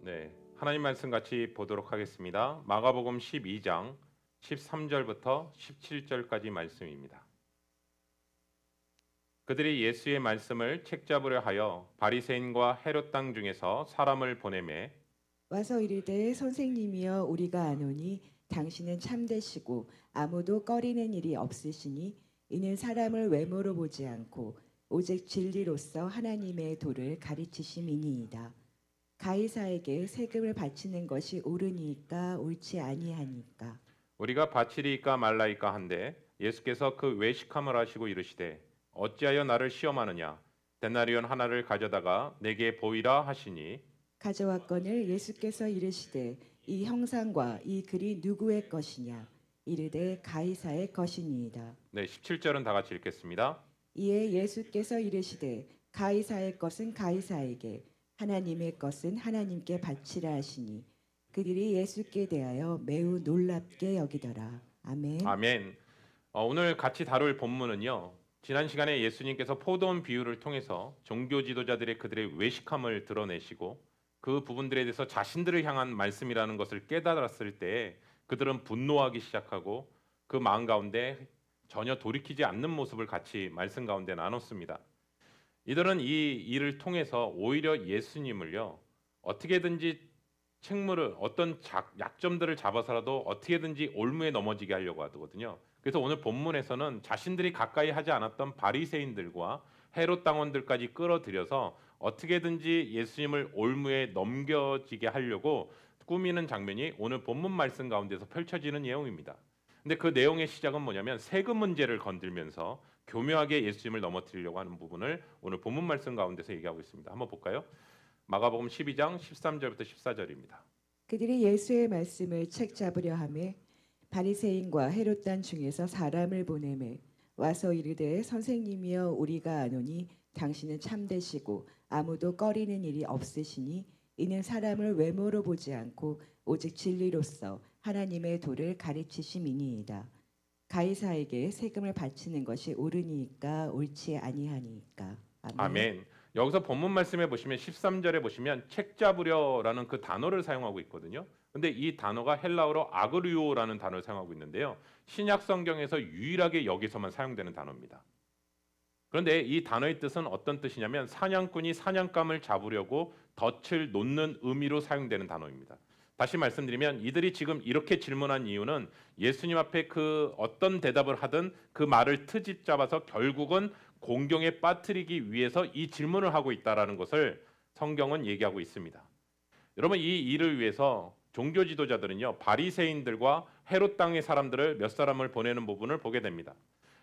네, 하나님 말씀 같이 보도록 하겠습니다. 마가복음 12장 13절부터 17절까지 말씀입니다. 그들이 예수의 말씀을 책잡으려 하여 바리새인과 헤롯 땅 중에서 사람을 보내매 와서 이르되 선생님이여 우리가 아노니 당신은 참되시고 아무도 꺼리는 일이 없으시니 이는 사람을 외모로 보지 않고 오직 진리로서 하나님의 도를 가르치심이니이다. 가이사에게 세금을 바치는 것이 옳으니까 옳지 아니하니까. 우리가 바치리이까 말라이까 한데 예수께서 그 외식함을 하시고 이르시되 어찌하여 나를 시험하느냐 데나리온 하나를 가져다가 내게 보이라 하시니 가져왔거늘 예수께서 이르시되 이 형상과 이 글이 누구의 것이냐 이르되 가이사의 것이니이다. 네, 17절은 다 같이 읽겠습니다. 이에 예수께서 이르시되 가이사의 것은 가이사에게 하나님의 것은 하나님께 바치라 하시니 그들이 예수께 대하여 매우 놀랍게 여기더라. 아멘. 아멘. 오늘 같이 다룰 본문은요. 지난 시간에 예수님께서 포도원 비유를 통해서 종교 지도자들의 그들의 외식함을 드러내시고 그 부분들에 대해서 자신들을 향한 말씀이라는 것을 깨달았을 때 그들은 분노하기 시작하고 그 마음 가운데 전혀 돌이키지 않는 모습을 같이 말씀 가운데 나눴습니다. 이들은 이 일을 통해서 오히려 예수님을요 어떻게든지 책무를 어떤 약점들을 잡아서라도 어떻게든지 올무에 넘어지게 하려고 하거든요. 그래서 오늘 본문에서는 자신들이 가까이 하지 않았던 바리새인들과 헤롯 당원들까지 끌어들여서 어떻게든지 예수님을 올무에 넘겨지게 하려고 꾸미는 장면이 오늘 본문 말씀 가운데서 펼쳐지는 내용입니다. 근데 그 내용의 시작은 뭐냐면 세금 문제를 건들면서 교묘하게 예수님을 넘어뜨리려고 하는 부분을 오늘 본문 말씀 가운데서 얘기하고 있습니다. 한번 볼까요? 마가복음 12장 13절부터 14절입니다. 그들이 예수의 말씀을 책잡으려 하매 바리새인과 헤롯 단 중에서 사람을 보내매 와서 이르되 선생님이여 우리가 아노니 당신은 참되시고 아무도 꺼리는 일이 없으시니 이는 사람을 외모로 보지 않고 오직 진리로서 하나님의 도를 가르치심이니이다. 가이사에게 세금을 바치는 것이 옳으니까 옳지 아니하니까. 아멘. 아멘. 여기서 본문 말씀에 보시면 13절에 보시면 책 잡으려라는 그 단어를 사용하고 있거든요. 근데 이 단어가 헬라어로 아그리오라는 단어를 사용하고 있는데요. 신약 성경에서 유일하게 여기서만 사용되는 단어입니다. 그런데 이 단어의 뜻은 어떤 뜻이냐면 사냥꾼이 사냥감을 잡으려고 덫을 놓는 의미로 사용되는 단어입니다. 다시 말씀드리면 이들이 지금 이렇게 질문한 이유는 예수님 앞에 그 어떤 대답을 하든 그 말을 트집 잡아서 결국은 공경에 빠뜨리기 위해서 이 질문을 하고 있다라는 것을 성경은 얘기하고 있습니다. 여러분 이 일을 위해서 종교 지도자들은요 바리새인들과 헤롯 땅의 사람들을 몇 사람을 보내는 부분을 보게 됩니다.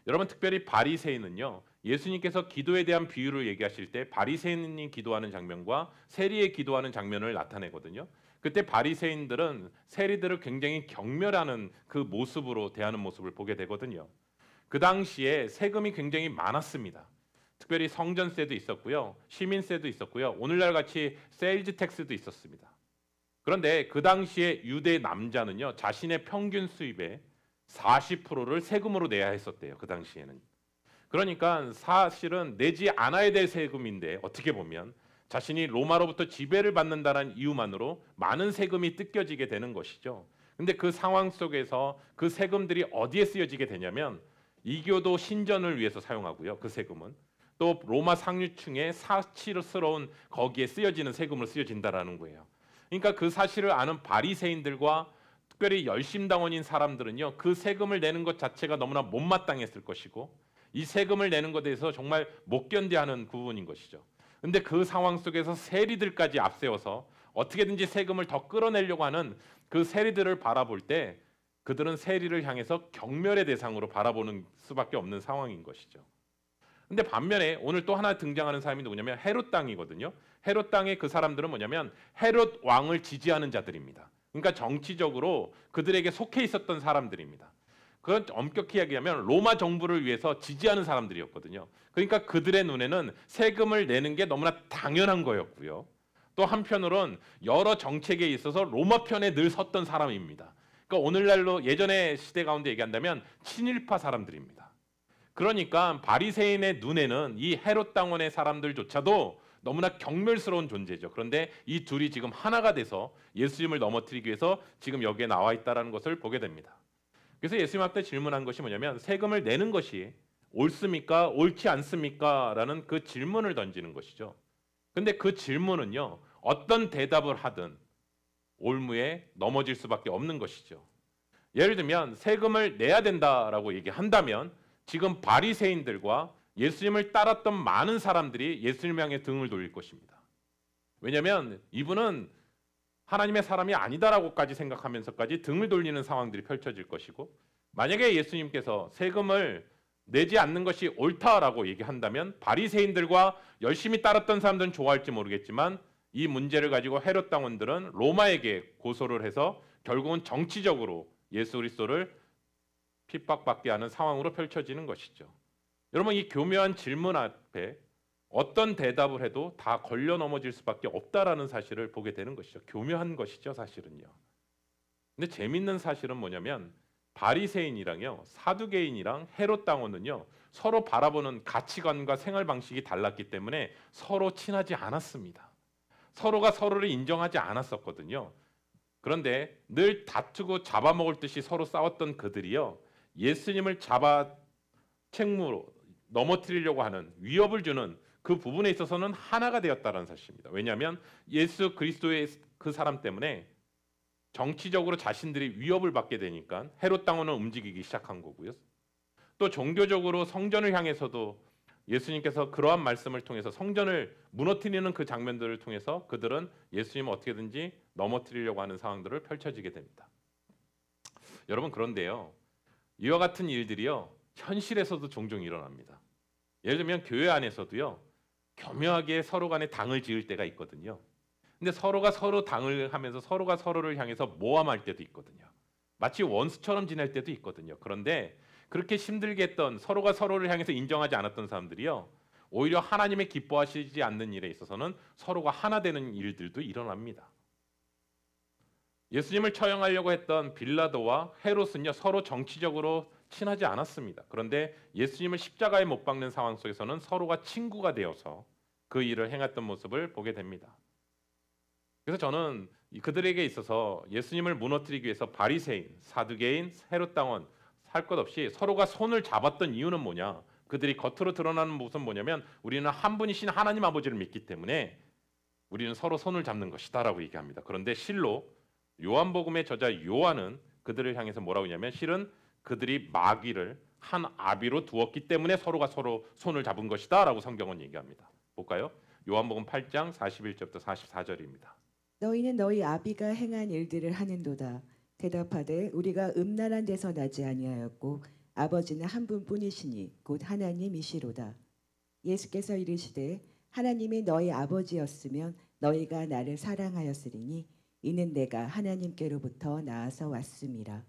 여러분 특별히 바리새인은요 예수님께서 기도에 대한 비유를 얘기하실 때 바리새인이 기도하는 장면과 세리의 기도하는 장면을 나타내거든요. 그때 바리새인들은 세리들을 굉장히 경멸하는 그 모습으로 대하는 모습을 보게 되거든요. 그 당시에 세금이 굉장히 많았습니다. 특별히 성전세도 있었고요. 시민세도 있었고요. 오늘날 같이 세일즈 텍스도 있었습니다. 그런데 그 당시에 유대 남자는요. 자신의 평균 수입의 40%를 세금으로 내야 했었대요. 그 당시에는. 그러니까 사실은 내지 않아야 될 세금인데 어떻게 보면 자신이 로마로부터 지배를 받는다는 이유만으로 많은 세금이 뜯겨지게 되는 것이죠. 근데 그 상황 속에서 그 세금들이 어디에 쓰여지게 되냐면 이교도 신전을 위해서 사용하고요. 그 세금은 또 로마 상류층의 사치스러운 거기에 쓰여지는 세금으로 쓰여진다라는 거예요. 그러니까 그 사실을 아는 바리새인들과 특별히 열심당원인 사람들은요. 그 세금을 내는 것 자체가 너무나 못마땅했을 것이고 이 세금을 내는 것에 대해서 정말 못 견뎌하는 부분인 것이죠. 근데 그 상황 속에서 세리들까지 앞세워서 어떻게든지 세금을 더 끌어내려고 하는 그 세리들을 바라볼 때 그들은 세리를 향해서 경멸의 대상으로 바라보는 수밖에 없는 상황인 것이죠. 근데 반면에 오늘 또 하나 등장하는 사람이 누구냐면 헤롯 땅이거든요. 헤롯 땅의 그 사람들은 뭐냐면 헤롯 왕을 지지하는 자들입니다. 그러니까 정치적으로 그들에게 속해 있었던 사람들입니다. 그건 엄격히 이야기하면 로마 정부를 위해서 지지하는 사람들이었거든요. 그러니까 그들의 눈에는 세금을 내는 게 너무나 당연한 거였고요. 또 한편으론 여러 정책에 있어서 로마 편에 늘 섰던 사람입니다. 그러니까 오늘날로 예전의 시대 가운데 얘기한다면 친일파 사람들입니다. 그러니까 바리새인의 눈에는 이 헤롯 당원의 사람들조차도 너무나 경멸스러운 존재죠. 그런데 이 둘이 지금 하나가 돼서 예수님을 넘어뜨리기 위해서 지금 여기에 나와 있다는 것을 보게 됩니다. 그래서 예수님 앞에 질문한 것이 뭐냐면 세금을 내는 것이 옳습니까? 옳지 않습니까? 라는 그 질문을 던지는 것이죠. 근데 그 질문은요. 어떤 대답을 하든 올무에 넘어질 수밖에 없는 것이죠. 예를 들면 세금을 내야 된다라고 얘기한다면 지금 바리새인들과 예수님을 따랐던 많은 사람들이 예수님 향해 등을 돌릴 것입니다. 왜냐하면 이분은 하나님의 사람이 아니다라고까지 생각하면서까지 등을 돌리는 상황들이 펼쳐질 것이고 만약에 예수님께서 세금을 내지 않는 것이 옳다라고 얘기한다면 바리새인들과 열심히 따랐던 사람들은 좋아할지 모르겠지만 이 문제를 가지고 헤롯 당원들은 로마에게 고소를 해서 결국은 정치적으로 예수 그리스도를 핍박받게 하는 상황으로 펼쳐지는 것이죠. 여러분 이 교묘한 질문 앞에 어떤 대답을 해도 다 걸려 넘어질 수밖에 없다라는 사실을 보게 되는 것이죠. 교묘한 것이죠, 사실은요. 근데 재밌는 사실은 뭐냐면 바리새인이랑요, 사두개인이랑 헤롯 당원은요 서로 바라보는 가치관과 생활 방식이 달랐기 때문에 서로 친하지 않았습니다. 서로가 서로를 인정하지 않았었거든요. 그런데 늘 다투고 잡아먹을 듯이 서로 싸웠던 그들이요 예수님을 잡아 책무로 넘어뜨리려고 하는 위협을 주는 그 부분에 있어서는 하나가 되었다는 사실입니다. 왜냐하면 예수 그리스도의 그 사람 때문에 정치적으로 자신들이 위협을 받게 되니까 헤롯 당원은 움직이기 시작한 거고요. 또 종교적으로 성전을 향해서도 예수님께서 그러한 말씀을 통해서 성전을 무너뜨리는 그 장면들을 통해서 그들은 예수님을 어떻게든지 넘어뜨리려고 하는 상황들을 펼쳐지게 됩니다. 여러분 그런데요. 이와 같은 일들이요. 현실에서도 종종 일어납니다. 예를 들면 교회 안에서도요. 교묘하게 서로 간에 당을 지을 때가 있거든요. 근데 서로가 서로 당을 하면서 서로가 서로를 향해서 모함할 때도 있거든요. 마치 원수처럼 지낼 때도 있거든요. 그런데 그렇게 힘들게 했던 서로가 서로를 향해서 인정하지 않았던 사람들이요. 오히려 하나님의 기뻐하시지 않는 일에 있어서는 서로가 하나 되는 일들도 일어납니다. 예수님을 처형하려고 했던 빌라도와 헤롯은요. 서로 정치적으로 친하지 않았습니다. 그런데 예수님을 십자가에 못 박는 상황 속에서는 서로가 친구가 되어서 그 일을 행했던 모습을 보게 됩니다. 그래서 저는 그들에게 있어서 예수님을 무너뜨리기 위해서 바리새인, 사두개인, 헤롯 당원 할 것 없이 서로가 손을 잡았던 이유는 뭐냐? 그들이 겉으로 드러나는 모습은 뭐냐면 우리는 한 분이신 하나님 아버지를 믿기 때문에 우리는 서로 손을 잡는 것이다라고 얘기합니다. 그런데 실로 요한복음의 저자 요한은 그들을 향해서 뭐라고 하냐면 실은 그들이 마귀를 한 아비로 두었기 때문에 서로가 서로 손을 잡은 것이다라고 성경은 얘기합니다. 볼까요? 요한복음 8장 41절부터 44절입니다. 너희는 너희 아비가 행한 일들을 하는도다. 대답하되 우리가 음란한 데서 나지 아니하였고 아버지는 한 분뿐이시니 곧 하나님이시로다. 예수께서 이르시되 하나님이 너희 아버지였으면 너희가 나를 사랑하였으리니 이는 내가 하나님께로부터 나아서 왔음이라.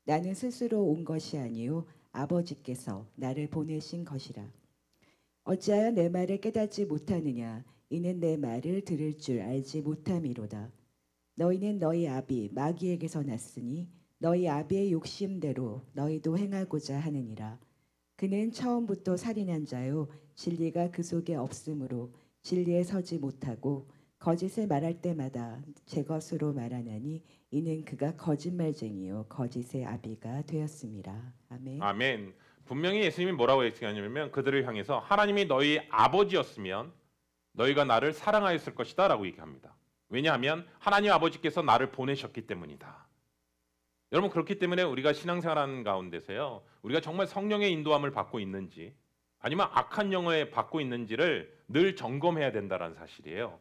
나는 스스로 온 것이 아니요 아버지께서 나를 보내신 것이라. 어찌하여 내 말을 깨닫지 못하느냐? 이는 내 말을 들을 줄 알지 못함이로다. 너희는 너희 아비 마귀에게서 났으니 너희 아비의 욕심대로 너희도 행하고자 하느니라. 그는 처음부터 살인한 자요 진리가 그 속에 없으므로 진리에 서지 못하고 거짓을 말할 때마다 제 것으로 말하나니 이는 그가 거짓말쟁이요 거짓의 아비가 되었습니다. 아멘. 아멘. 분명히 예수님이 뭐라고 얘기하냐면 그들을 향해서 하나님이 너희 아버지였으면 너희가 나를 사랑하였을 것이다라고 얘기합니다. 왜냐하면 하나님 아버지께서 나를 보내셨기 때문이다. 여러분 그렇기 때문에 우리가 신앙생활하는 가운데서요. 우리가 정말 성령의 인도함을 받고 있는지 아니면 악한 영향을 받고 있는지를 늘 점검해야 된다는 사실이에요.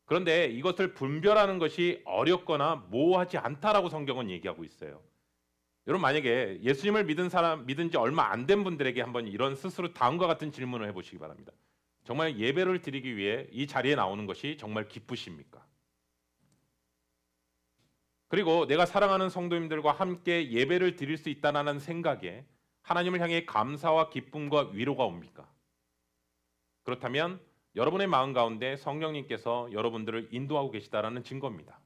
그런데 이것을 분별하는 것이 어렵거나 모호하지 않다라고 성경은 얘기하고 있어요. 여러분 만약에 예수님을 믿은 지 얼마 안 된 분들에게 한번 이런 스스로 다음과 같은 질문을 해보시기 바랍니다. 정말 예배를 드리기 위해 이 자리에 나오는 것이 정말 기쁘십니까? 그리고 내가 사랑하는 성도님들과 함께 예배를 드릴 수 있다는 생각에 하나님을 향해 감사와 기쁨과 위로가 옵니까? 그렇다면 여러분의 마음 가운데 성령님께서 여러분들을 인도하고 계시다라는 증거입니다.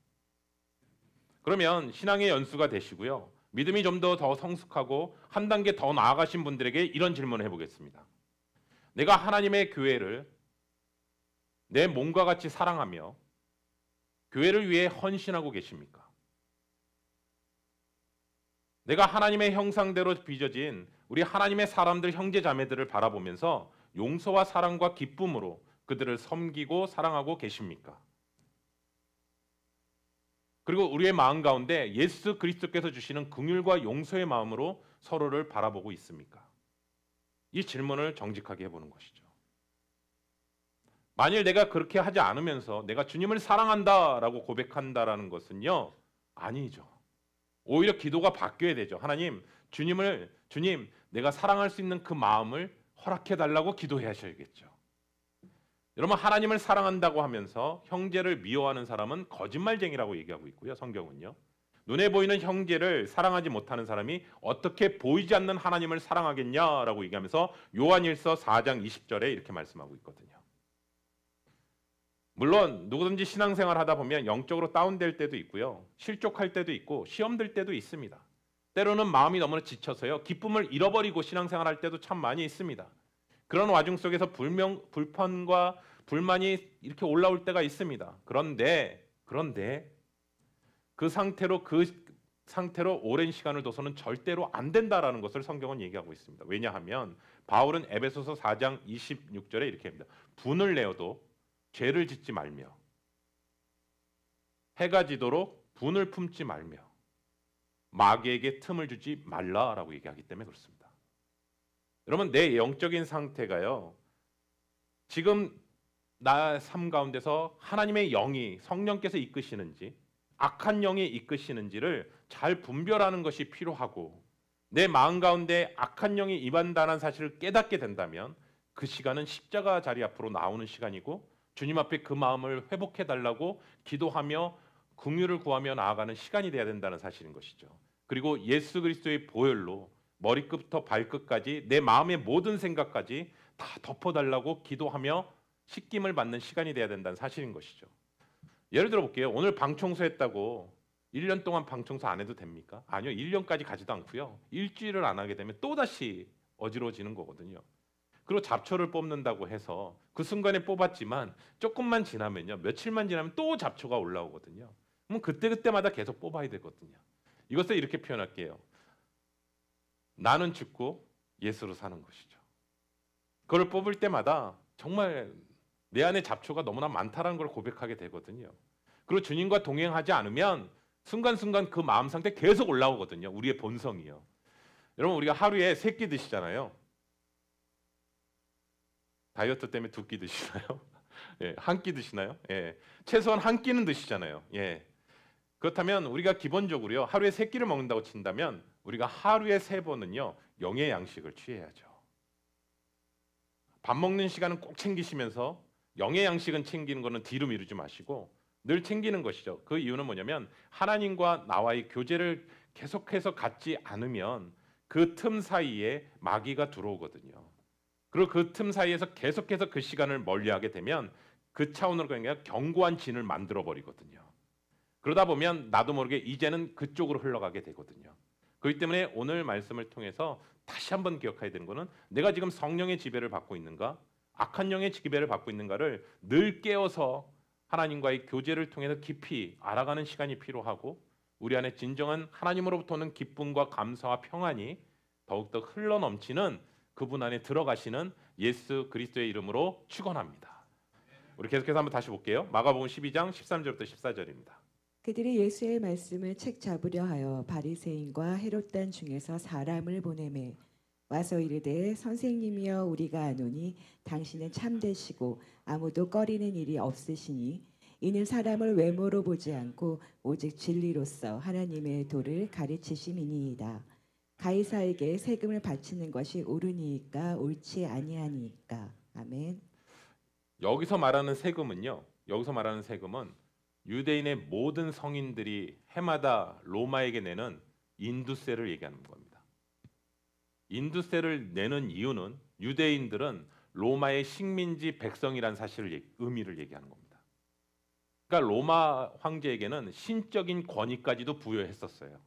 그러면 신앙의 연수가 되시고요. 믿음이 좀 더 성숙하고 한 단계 더 나아가신 분들에게 이런 질문을 해보겠습니다. 내가 하나님의 교회를 내 몸과 같이 사랑하며 교회를 위해 헌신하고 계십니까? 내가 하나님의 형상대로 빚어진 우리 하나님의 사람들 형제 자매들을 바라보면서 용서와 사랑과 기쁨으로 그들을 섬기고 사랑하고 계십니까? 그리고 우리의 마음 가운데 예수 그리스도께서 주시는 긍휼과 용서의 마음으로 서로를 바라보고 있습니까? 이 질문을 정직하게 해보는 것이죠. 만일 내가 그렇게 하지 않으면서 내가 주님을 사랑한다라고 고백한다라는 것은요, 아니죠. 오히려 기도가 바뀌어야 되죠. 하나님, 주님, 내가 사랑할 수 있는 그 마음을 허락해 달라고 기도해야 하셔야겠죠. 여러분, 하나님을 사랑한다고 하면서 형제를 미워하는 사람은 거짓말쟁이라고 얘기하고 있고요. 성경은요. 눈에 보이는 형제를 사랑하지 못하는 사람이 어떻게 보이지 않는 하나님을 사랑하겠냐라고 얘기하면서 요한일서 4장 20절에 이렇게 말씀하고 있거든요. 물론 누구든지 신앙생활 하다 보면 영적으로 다운될 때도 있고요. 실족할 때도 있고 시험 들 때도 있습니다. 때로는 마음이 너무나 지쳐서요. 기쁨을 잃어버리고 신앙생활 할 때도 참 많이 있습니다. 그런 와중 속에서 불편과 불만이 이렇게 올라올 때가 있습니다. 그런데 그 상태로 오랜 시간을 둬서는 절대로 안 된다라는 것을 성경은 얘기하고 있습니다. 왜냐하면 바울은 에베소서 4장 26절에 이렇게 합니다. 분을 내어도 죄를 짓지 말며 해가 지도록 분을 품지 말며 마귀에게 틈을 주지 말라라고 얘기하기 때문에 그렇습니다. 여러분, 내 영적인 상태가요, 지금 나 삶 가운데서 하나님의 영이 성령께서 이끄시는지 악한 영이 이끄시는지를 잘 분별하는 것이 필요하고, 내 마음 가운데 악한 영이 임한다는 사실을 깨닫게 된다면 그 시간은 십자가 자리 앞으로 나오는 시간이고 주님 앞에 그 마음을 회복해 달라고 기도하며 긍휼을 구하며 나아가는 시간이 돼야 된다는 사실인 것이죠. 그리고 예수 그리스도의 보혈로 머리끝부터 발끝까지 내 마음의 모든 생각까지 다 덮어달라고 기도하며 씻김을 받는 시간이 돼야 된다는 사실인 것이죠. 예를 들어 볼게요. 오늘 방 청소했다고 1년 동안 방 청소 안 해도 됩니까? 아니요. 1년까지 가지도 않고요. 일주일을 안 하게 되면 또다시 어지러워지는 거거든요. 그리고 잡초를 뽑는다고 해서 그 순간에 뽑았지만 조금만 지나면요. 며칠만 지나면 또 잡초가 올라오거든요. 그럼 그때마다 계속 뽑아야 되거든요. 이것을 이렇게 표현할게요. 나는 죽고 예수로 사는 것이죠. 그걸 뽑을 때마다 정말 내 안에 잡초가 너무나 많다라는 걸 고백하게 되거든요. 그리고 주님과 동행하지 않으면 순간순간 그 마음 상태 계속 올라오거든요. 우리의 본성이요. 여러분, 우리가 하루에 3끼 드시잖아요. 다이어트 때문에 2끼 드시나요? 예, 1끼 드시나요? 예, 최소한 1끼는 드시잖아요. 예. 그렇다면 우리가 기본적으로요, 하루에 3끼를 먹는다고 친다면 우리가 하루에 3번은요 영의 양식을 취해야죠. 밥 먹는 시간은 꼭 챙기시면서 영의 양식은 챙기는 거는 뒤로 미루지 마시고 늘 챙기는 것이죠. 그 이유는 뭐냐면 하나님과 나와의 교제를 계속해서 갖지 않으면 그 틈 사이에 마귀가 들어오거든요. 그리고 그 틈 사이에서 계속해서 그 시간을 멀리하게 되면 그 차원으로 그냥 견고한 진을 만들어 버리거든요. 그러다 보면 나도 모르게 이제는 그쪽으로 흘러가게 되거든요. 그렇기 때문에 오늘 말씀을 통해서 다시 한번 기억해야 되는 것은 내가 지금 성령의 지배를 받고 있는가, 악한 영의 지배를 받고 있는가를 늘 깨어서 하나님과의 교제를 통해서 깊이 알아가는 시간이 필요하고, 우리 안에 진정한 하나님으로부터 오는 기쁨과 감사와 평안이 더욱더 흘러넘치는 그분 안에 들어가시는 예수 그리스도의 이름으로 축원합니다. 우리 계속해서 한번 다시 볼게요. 마가복음 12장 13절부터 14절입니다. 그들이 예수의 말씀을 책 잡으려 하여 바리새인과 헤롯단 중에서 사람을 보내매 와서 이르되 선생님이여 우리가 아노니 당신은 참되시고 아무도 꺼리는 일이 없으시니 이는 사람을 외모로 보지 않고 오직 진리로서 하나님의 도를 가르치심이니이다. 가이사에게 세금을 바치는 것이 옳으니이까 옳지 아니하니이까. 아멘. 여기서 말하는 세금은요. 여기서 말하는 세금은 유대인의 모든 성인들이 해마다 로마에게 내는 인두세를 얘기하는 겁니다. 인두세를 내는 이유는 유대인들은 로마의 식민지 백성이라는 사실을 의미를 얘기하는 겁니다. 그러니까 로마 황제에게는 신적인 권위까지도 부여했었어요.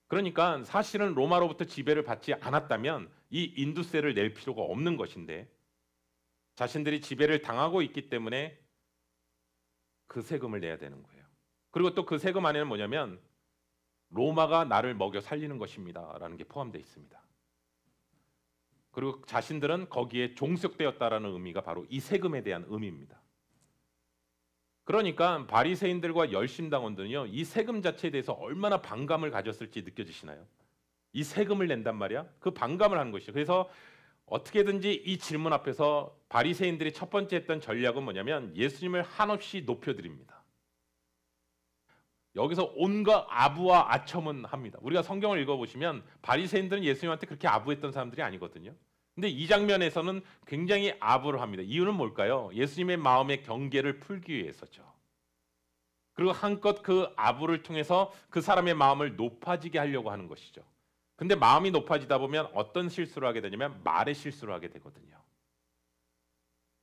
그러니까 사실은 로마로부터 지배를 받지 않았다면 이 인두세를 낼 필요가 없는 것인데 자신들이 지배를 당하고 있기 때문에 그 세금을 내야 되는 거예요. 그리고 또 그 세금 안에는 뭐냐면 로마가 나를 먹여 살리는 것입니다라는 게 포함되어 있습니다. 그리고 자신들은 거기에 종속되었다라는 의미가 바로 이 세금에 대한 의미입니다. 그러니까 바리새인들과 열심당원들은요, 이 세금 자체에 대해서 얼마나 반감을 가졌을지 느껴지시나요? 이 세금을 낸단 말이야? 그 반감을 하는 것이죠. 그래서 어떻게든지 이 질문 앞에서 바리새인들이 첫 번째 했던 전략은 뭐냐면 예수님을 한없이 높여드립니다. 여기서 온갖 아부와 아첨은 합니다. 우리가 성경을 읽어보시면 바리새인들은 예수님한테 그렇게 아부했던 사람들이 아니거든요. 근데 이 장면에서는 굉장히 아부를 합니다. 이유는 뭘까요? 예수님의 마음의 경계를 풀기 위해서죠. 그리고 한껏 그 아부를 통해서 그 사람의 마음을 높아지게 하려고 하는 것이죠. 근데 마음이 높아지다 보면 어떤 실수를 하게 되냐면 말의 실수를 하게 되거든요.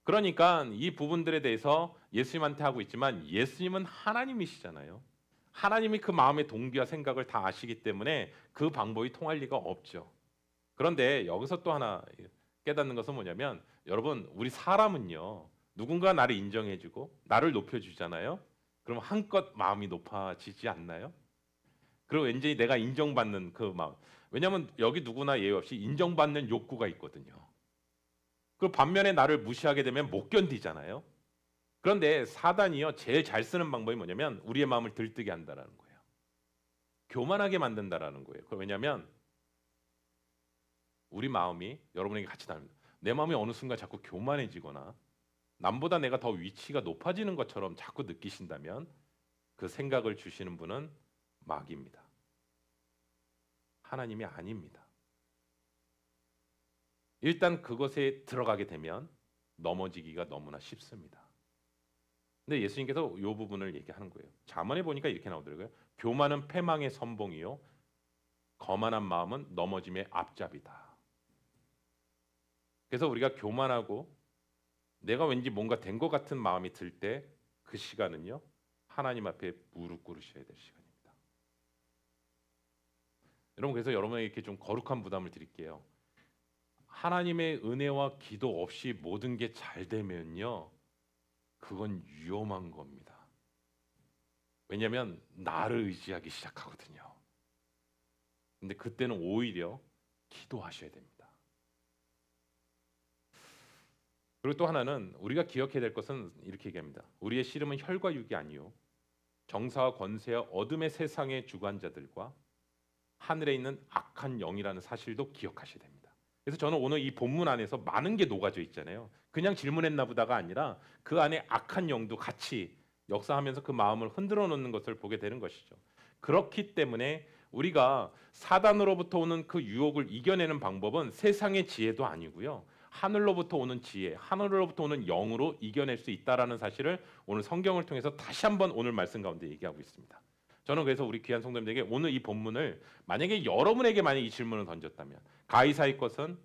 그러니까 이 부분들에 대해서 예수님한테 하고 있지만 예수님은 하나님이시잖아요. 하나님이 그 마음의 동기와 생각을 다 아시기 때문에 그 방법이 통할 리가 없죠. 그런데 여기서 또 하나 깨닫는 것은 뭐냐면 여러분, 우리 사람은요, 누군가 나를 인정해주고 나를 높여주잖아요. 그럼 한껏 마음이 높아지지 않나요? 그리고 왠지 내가 인정받는 그 마음. 왜냐하면 여기 누구나 예외 없이 인정받는 욕구가 있거든요. 그 반면에 나를 무시하게 되면 못 견디잖아요. 그런데 사단이요, 제일 잘 쓰는 방법이 뭐냐면 우리의 마음을 들뜨게 한다라는 거예요. 교만하게 만든다라는 거예요. 왜냐하면 우리 마음이 여러분에게 같이 다릅니다. 내 마음이 어느 순간 자꾸 교만해지거나 남보다 내가 더 위치가 높아지는 것처럼 자꾸 느끼신다면 그 생각을 주시는 분은 마귀입니다. 하나님이 아닙니다. 일단 그것에 들어가게 되면 넘어지기가 너무나 쉽습니다. 근데 예수님께서 이 부분을 얘기하는 거예요. 잠언에 보니까 이렇게 나오더라고요. 교만은 패망의 선봉이요, 거만한 마음은 넘어짐의 앞잡이다. 그래서 우리가 교만하고 내가 왠지 뭔가 된 것 같은 마음이 들 때 그 시간은요, 하나님 앞에 무릎 꿇으셔야 될 시간입니다. 여러분, 그래서 여러분에게 이렇게 좀 거룩한 부담을 드릴게요. 하나님의 은혜와 기도 없이 모든 게 잘 되면요, 그건 위험한 겁니다. 왜냐하면 나를 의지하기 시작하거든요. 근데 그때는 오히려 기도하셔야 됩니다. 그리고 또 하나는 우리가 기억해야 될 것은 이렇게 얘기합니다. 우리의 씨름은 혈과 육이 아니요 정사와 권세와 어둠의 세상의 주관자들과 하늘에 있는 악한 영이라는 사실도 기억하셔야 됩니다. 그래서 저는 오늘 이 본문 안에서 많은 게 녹아져 있잖아요. 그냥 질문했나 보다가 아니라 그 안에 악한 영도 같이 역사하면서 그 마음을 흔들어 놓는 것을 보게 되는 것이죠. 그렇기 때문에 우리가 사단으로부터 오는 그 유혹을 이겨내는 방법은 세상의 지혜도 아니고요, 하늘로부터 오는 지혜, 하늘로부터 오는 영으로 이겨낼 수 있다라는 사실을 오늘 성경을 통해서 다시 한번 오늘 말씀 가운데 얘기하고 있습니다. 저는 그래서 우리 귀한 성도님들에게 오늘 이 본문을 만약에 여러분에게 만약 이 질문을 던졌다면 가이사의 것은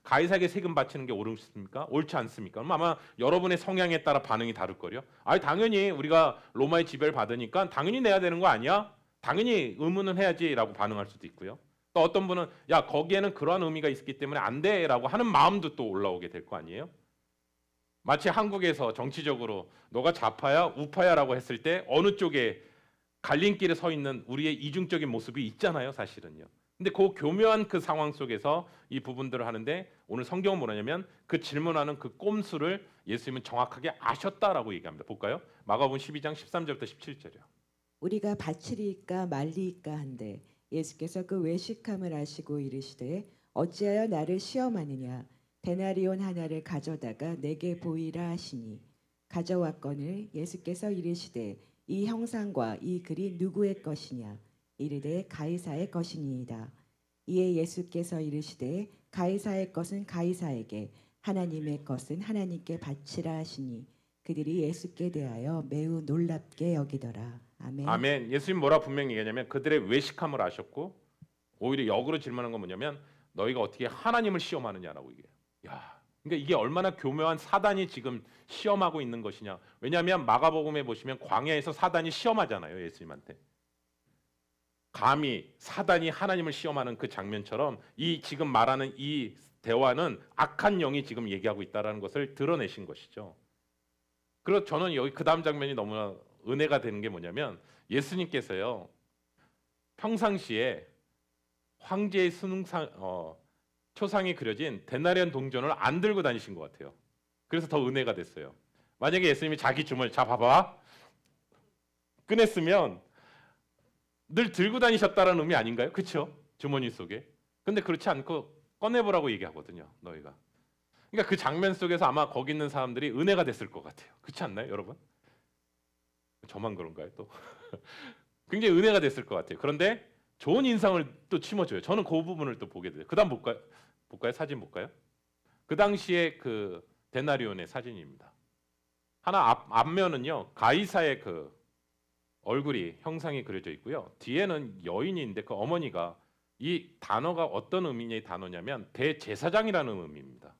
가이사에게 세금 바치는 게 옳습니까? 옳지 않습니까? 그럼 아마 여러분의 성향에 따라 반응이 다를 거요. 아니 당연히 우리가 로마의 지배를 받으니까 당연히 내야 되는 거 아니야? 당연히 의무는 해야지라고 반응할 수도 있고요. 또 어떤 분은 야 거기에는 그러한 의미가 있기 때문에 안 돼라고 하는 마음도 또 올라오게 될 거 아니에요? 마치 한국에서 정치적으로 너가 좌파야 우파야라고 했을 때 어느 쪽에 갈림길에 서 있는 우리의 이중적인 모습이 있잖아요, 사실은요. 근데 그 교묘한 그 상황 속에서 이 부분들을 하는데 오늘 성경은 뭐냐면 그 질문하는 그 꼼수를 예수님은 정확하게 아셨다라고 얘기합니다. 볼까요? 마가복음 12장 13절부터 17절이요. 우리가 바치리이까 말리이까 한데 예수께서 그 외식함을 아시고 이르시되 어찌하여 나를 시험하느냐 데나리온 하나를 가져다가 내게 보이라 하시니 가져왔거늘 예수께서 이르시되 이 형상과 이 글이 누구의 것이냐 이르되 가이사의 것이니이다. 이에 예수께서 이르시되 가이사의 것은 가이사에게 하나님의 것은 하나님께 바치라 하시니 그들이 예수께 대하여 매우 놀랍게 여기더라. 아멘. 아멘. 예수님 뭐라 분명히 얘기하냐면 그들의 외식함을 아셨고 오히려 역으로 질문한 건 뭐냐면 너희가 어떻게 하나님을 시험하느냐라고 얘기해요. 야, 그러니까 이게 얼마나 교묘한 사단이 지금 시험하고 있는 것이냐. 왜냐하면 마가복음에 보시면 광야에서 사단이 시험하잖아요, 예수님한테. 감히 사단이 하나님을 시험하는 그 장면처럼 이 지금 말하는 이 대화는 악한 영이 지금 얘기하고 있다라는 것을 드러내신 것이죠. 그리고 저는 여기 그 다음 장면이 너무나 은혜가 되는 게 뭐냐면 예수님께서요 평상시에 황제의 초상이 그려진 데나리온 동전을 안 들고 다니신 것 같아요. 그래서 더 은혜가 됐어요. 만약에 예수님이 자기 주머니 자 봐봐 꺼냈으면 늘 들고 다니셨다는 의미 아닌가요? 그렇죠? 주머니 속에. 근데 그렇지 않고 꺼내보라고 얘기하거든요. 너희가. 그러니까 그 장면 속에서 아마 거기 있는 사람들이 은혜가 됐을 것 같아요. 그렇지 않나요, 여러분? 저만 그런가요, 또? 굉장히 은혜가 됐을 것 같아요. 그런데 좋은 인상을 또 심어줘요. 저는 그 부분을 또 보게 돼요. 그다음 볼까요? 사진 볼까요? 그 당시에 그 데나리온의 사진입니다. 하나 앞면은요 가이사의 그 얼굴이 형상이 그려져 있고요. 뒤에는 여인이 있는데 그 어머니가 이 단어가 어떤 의미의 단어냐면 대제사장이라는 의미입니다.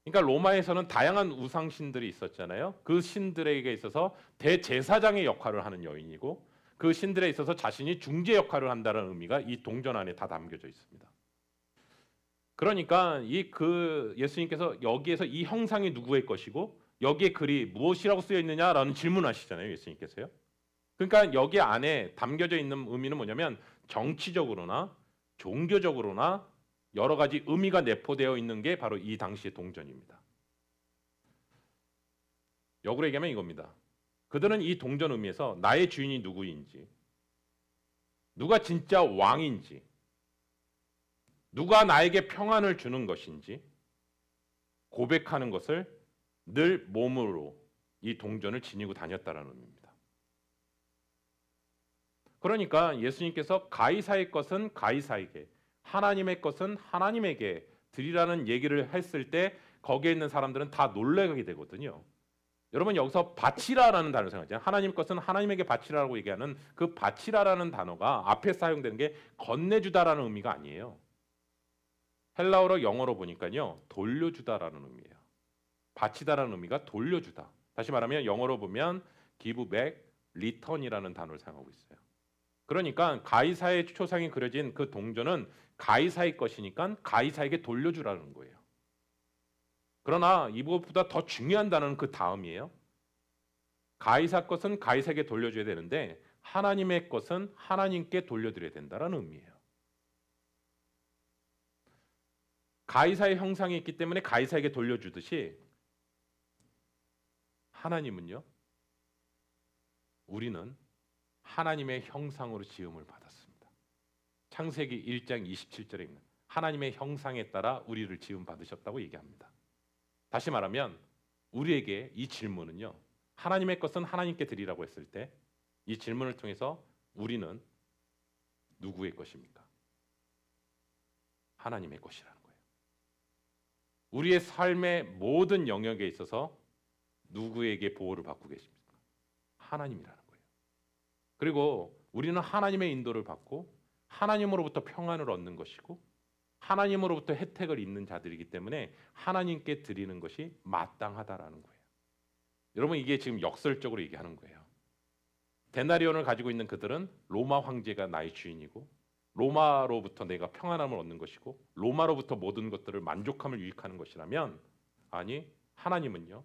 그러니까 로마에서는 다양한 우상 신들이 있었잖아요. 그 신들에게 있어서 대제사장의 역할을 하는 여인이고 그 신들에 있어서 자신이 중재 역할을 한다는 의미가 이 동전 안에 다 담겨져 있습니다. 그러니까 예수님께서 여기에서 이 형상이 누구의 것이고 여기에 글이 무엇이라고 쓰여 있느냐라는 질문하시잖아요, 예수님께서요. 그러니까 여기 안에 담겨져 있는 의미는 뭐냐면 정치적으로나 종교적으로나 여러 가지 의미가 내포되어 있는 게 바로 이 당시의 동전입니다. 역으로 얘기하면 이겁니다. 그들은 이 동전 의미에서 나의 주인이 누구인지, 누가 진짜 왕인지, 누가 나에게 평안을 주는 것인지 고백하는 것을 늘 몸으로 이 동전을 지니고 다녔다라는 의미입니다. 그러니까 예수님께서 가이사의 것은 가이사에게, 하나님의 것은 하나님에게 드리라는 얘기를 했을 때 거기에 있는 사람들은 다 놀라게 되거든요. 여러분 여기서 바치라라는 단어를 생각하잖아요. 하나님 것은 하나님에게 바치라라고 얘기하는 그 바치라라는 단어가 앞에 사용되는 게 건네주다라는 의미가 아니에요. 헬라어로 영어로 보니까요 돌려주다라는 의미예요. 바치다라는 의미가 돌려주다. 다시 말하면 영어로 보면 give back, return이라는 단어를 사용하고 있어요. 그러니까 가이사의 초상이 그려진 그 동전은 가이사의 것이니까 가이사에게 돌려주라는 거예요. 그러나 이것보다 더 중요한 단어는 그 다음이에요. 가이사 것은 가이사에게 돌려줘야 되는데 하나님의 것은 하나님께 돌려드려야 된다는 의미예요. 가이사의 형상이 있기 때문에 가이사에게 돌려주듯이 하나님은요, 우리는 하나님의 형상으로 지음을 받았습니다. 창세기 1장 27절에 있는 하나님의 형상에 따라 우리를 지음 받으셨다고 얘기합니다. 다시 말하면 우리에게 이 질문은요, 하나님의 것은 하나님께 드리라고 했을 때 이 질문을 통해서 우리는 누구의 것입니까? 하나님의 것이라는 거예요. 우리의 삶의 모든 영역에 있어서 누구에게 보호를 받고 계십니까? 하나님이라는 거예요. 그리고 우리는 하나님의 인도를 받고 하나님으로부터 평안을 얻는 것이고 하나님으로부터 혜택을 입는 자들이기 때문에 하나님께 드리는 것이 마땅하다라는 거예요. 여러분 이게 지금 역설적으로 얘기하는 거예요. 데나리온을 가지고 있는 그들은 로마 황제가 나의 주인이고 로마로부터 내가 평안함을 얻는 것이고 로마로부터 모든 것들을 만족함을 유익하는 것이라면 아니 하나님은요.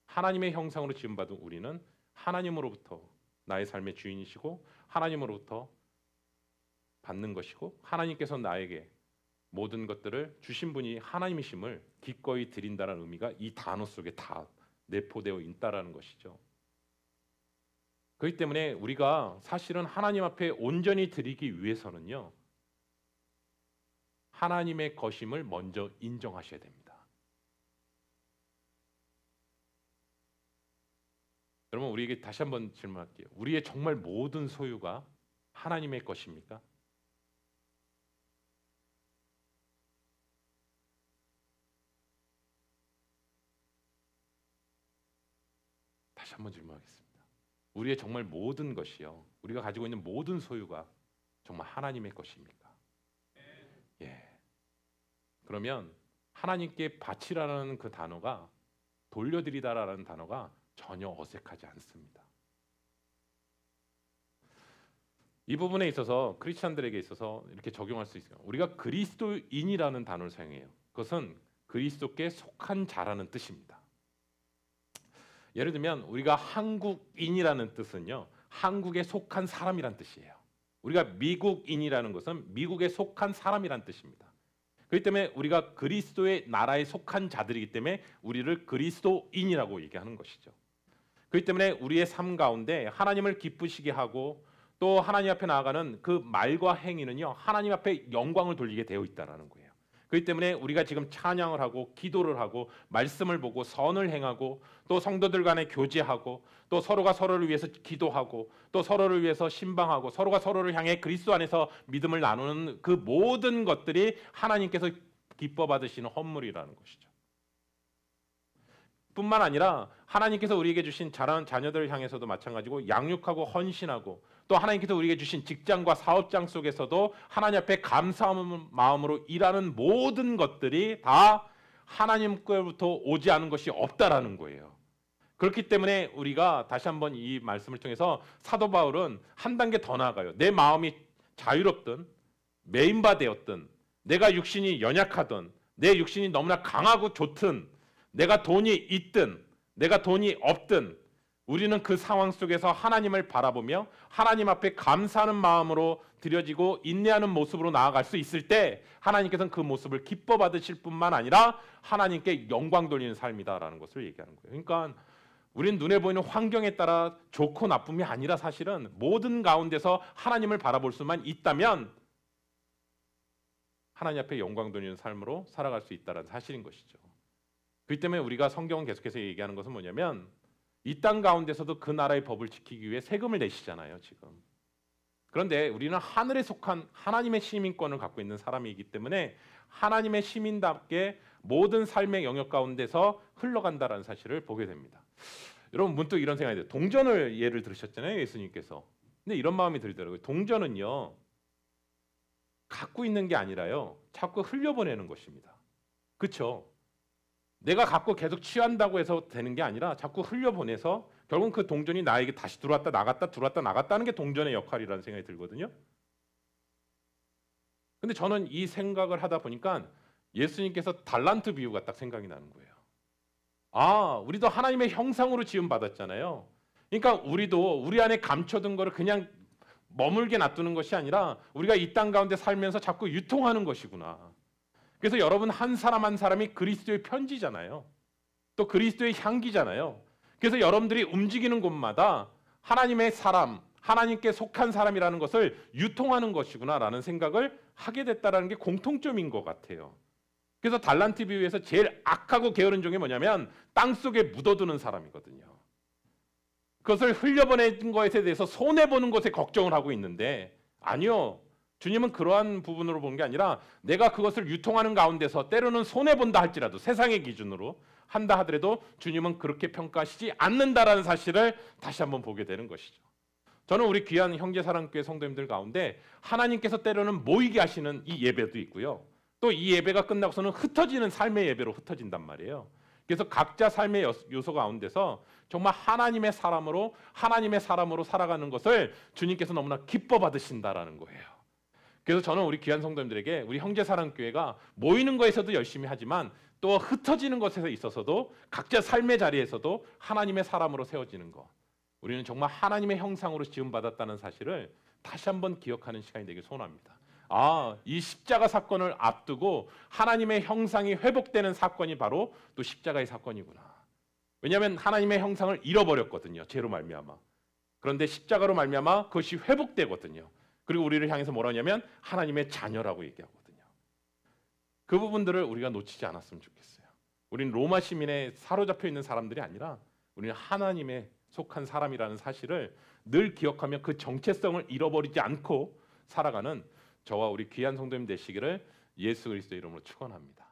하나님의 형상으로 지음받은 우리는 하나님으로부터 나의 삶의 주인이시고 하나님으로부터 받는 것이고 하나님께서 나에게 모든 것들을 주신 분이 하나님이심을 기꺼이 드린다는 의미가 이 단어 속에 다 내포되어 있다라는 것이죠. 그렇기 때문에 우리가 사실은 하나님 앞에 온전히 드리기 위해서는요. 하나님의 것임을 먼저 인정하셔야 됩니다. 여러분 우리에게 다시 한번 질문할게요. 우리의 정말 모든 소유가 하나님의 것입니까? 다시 한번 질문하겠습니다. 우리의 정말 모든 것이요. 우리가 가지고 있는 모든 소유가 정말 하나님의 것입니까? 예. 그러면 하나님께 바치라는 그 단어가 돌려드리다라는 단어가 전혀 어색하지 않습니다. 이 부분에 있어서 크리스천들에게 있어서 이렇게 적용할 수 있어요. 우리가 그리스도인이라는 단어를 사용해요. 그것은 그리스도께 속한 자라는 뜻입니다. 예를 들면 우리가 한국인이라는 뜻은요, 한국에 속한 사람이란 뜻이에요. 우리가 미국인이라는 것은 미국에 속한 사람이란 뜻입니다. 그렇기 때문에 우리가 그리스도의 나라에 속한 자들이기 때문에 우리를 그리스도인이라고 얘기하는 것이죠. 그렇기 때문에 우리의 삶 가운데 하나님을 기쁘시게 하고 또 하나님 앞에 나아가는 그 말과 행위는요, 하나님 앞에 영광을 돌리게 되어 있다라는 거예요. 그렇기 때문에 우리가 지금 찬양을 하고 기도를 하고 말씀을 보고 선을 행하고 또 성도들 간에 교제하고 또 서로가 서로를 위해서 기도하고 또 서로를 위해서 신방하고 서로가 서로를 향해 그리스도 안에서 믿음을 나누는 그 모든 것들이 하나님께서 기뻐 받으시는 헌물이라는 것이죠. 뿐만 아니라 하나님께서 우리에게 주신 자라는 자녀들을 향해서도 마찬가지고 양육하고 헌신하고 또 하나님께서 우리에게 주신 직장과 사업장 속에서도 하나님 앞에 감사한 마음으로 일하는 모든 것들이 다 하나님께로부터 오지 않은 것이 없다라는 거예요. 그렇기 때문에 우리가 다시 한번 이 말씀을 통해서 사도 바울은 한 단계 더 나아가요. 내 마음이 자유롭든 매인바되었든 내가 육신이 연약하든 내 육신이 너무나 강하고 좋든 내가 돈이 있든 내가 돈이 없든 우리는 그 상황 속에서 하나님을 바라보며 하나님 앞에 감사하는 마음으로 드려지고 인내하는 모습으로 나아갈 수 있을 때 하나님께서는 그 모습을 기뻐 받으실 뿐만 아니라 하나님께 영광 돌리는 삶이다라는 것을 얘기하는 거예요. 그러니까 우리는 눈에 보이는 환경에 따라 좋고 나쁨이 아니라 사실은 모든 가운데서 하나님을 바라볼 수만 있다면 하나님 앞에 영광 돌리는 삶으로 살아갈 수 있다는 사실인 것이죠. 그렇기 때문에 우리가 성경은 계속해서 얘기하는 것은 뭐냐면 이 땅 가운데서도 그 나라의 법을 지키기 위해 세금을 내시잖아요, 지금. 그런데 우리는 하늘에 속한 하나님의 시민권을 갖고 있는 사람이기 때문에 하나님의 시민답게 모든 삶의 영역 가운데서 흘러간다는 사실을 보게 됩니다. 여러분 문득 이런 생각이 돼요. 동전을 예를 들으셨잖아요, 예수님께서. 근데 이런 마음이 들더라고요. 동전은요, 갖고 있는 게 아니라요, 자꾸 흘려보내는 것입니다. 그렇죠? 내가 갖고 계속 취한다고 해서 되는 게 아니라 자꾸 흘려보내서 결국은 그 동전이 나에게 다시 들어왔다 나갔다 들어왔다 나갔다 하는 게 동전의 역할이라는 생각이 들거든요. 근데 저는 이 생각을 하다 보니까 예수님께서 달란트 비유가 딱 생각이 나는 거예요. 아, 우리도 하나님의 형상으로 지음 받았잖아요. 그러니까 우리도 우리 안에 감춰둔 거를 그냥 머물게 놔두는 것이 아니라 우리가 이 땅 가운데 살면서 자꾸 유통하는 것이구나. 그래서 여러분 한 사람 한 사람이 그리스도의 편지잖아요. 또 그리스도의 향기잖아요. 그래서 여러분들이 움직이는 곳마다 하나님의 사람, 하나님께 속한 사람이라는 것을 유통하는 것이구나라는 생각을 하게 됐다는 게 공통점인 것 같아요. 그래서 달란트 비유에서 제일 악하고 게으른 종이 뭐냐면 땅속에 묻어두는 사람이거든요. 그것을 흘려보내는 것에 대해서 손해보는 것에 걱정을 하고 있는데 아니요. 주님은 그러한 부분으로 보는 게 아니라 내가 그것을 유통하는 가운데서 때로는 손해본다 할지라도 세상의 기준으로 한다 하더라도 주님은 그렇게 평가하시지 않는다라는 사실을 다시 한번 보게 되는 것이죠. 저는 우리 귀한 형제사랑교회 성도님들 가운데 하나님께서 때로는 모이게 하시는 이 예배도 있고요. 또 이 예배가 끝나고서는 흩어지는 삶의 예배로 흩어진단 말이에요. 그래서 각자 삶의 요소 가운데서 정말 하나님의 사람으로 살아가는 것을 주님께서 너무나 기뻐 받으신다라는 거예요. 그래서 저는 우리 귀한 성도님들에게 우리 형제사랑교회가 모이는 것에서도 열심히 하지만 또 흩어지는 것에 있어서도 각자 삶의 자리에서도 하나님의 사람으로 세워지는 것, 우리는 정말 하나님의 형상으로 지음받았다는 사실을 다시 한번 기억하는 시간이 되길 소원합니다. 아, 이 십자가 사건을 앞두고 하나님의 형상이 회복되는 사건이 바로 또 십자가의 사건이구나. 왜냐하면 하나님의 형상을 잃어버렸거든요, 죄로 말미암아. 그런데 십자가로 말미암아 그것이 회복되거든요. 그리고 우리를 향해서 뭐라 하냐면 하나님의 자녀라고 얘기하거든요. 그 부분들을 우리가 놓치지 않았으면 좋겠어요. 우리는 로마 시민에 사로잡혀 있는 사람들이 아니라 우리는 하나님에 속한 사람이라는 사실을 늘 기억하며 그 정체성을 잃어버리지 않고 살아가는 저와 우리 귀한 성도님 되시기를 예수 그리스도의 이름으로 축원합니다.